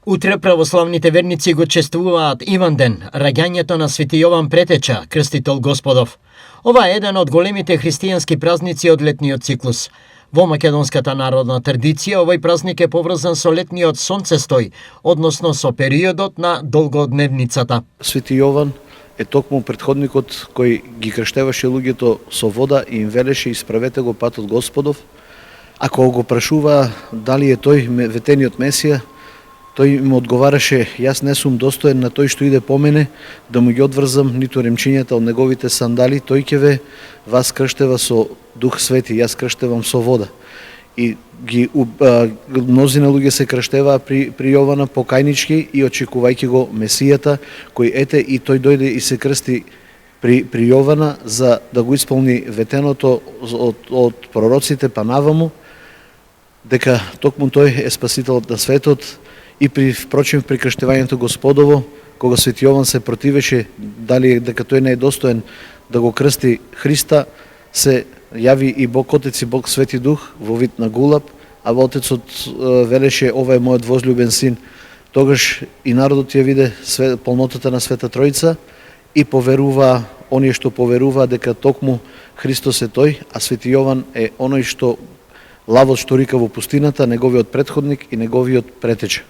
Утре православните верници го чествуваат Иванден, раѓањето на Свети Јован Претеча, крстител Господов. Ова е еден од големите христијански празници од летниот циклус. Во македонската народна традиција, овој празник е поврзан со летниот сонцестој, односно со периодот на долгодневницата. Свети Јован е токму претходникот кој ги крштеваше луѓето со вода и им велеше исправете го патот Господов. Ако го прашува дали е тој ветениот Месија, тој им одговараше: јас не сум достоен на тој што иде по мене, да му ги одврзам ниту ремчињата од неговите сандали, тој ќе ве вас крштева со Дух Свети, јас крштевам со вода. И мнозина луѓе се крштеваа при Јована покајнички и очекувајќи го Месијата, кој ете и тој дојде и се крсти при Јована за да го исполни ветеното од пророците па наваму, дека токму тој е спасителот на светот. И при крштевањето Господово, кога Свети Јован се противеше дали дека тој не е достоен да го крсти Христа, се јави и Бог Отец и Бог Свети Дух во вид на гулаб, а Отецот велеше: ова е мојот возлюбен син. Тогаш и народот ја виде полнотата на Света Тројца и поверува оние што поверува дека токму Христос е тој, а Свети Јован е оној што лавот што рика во пустината, неговиот претходник и неговиот претеча.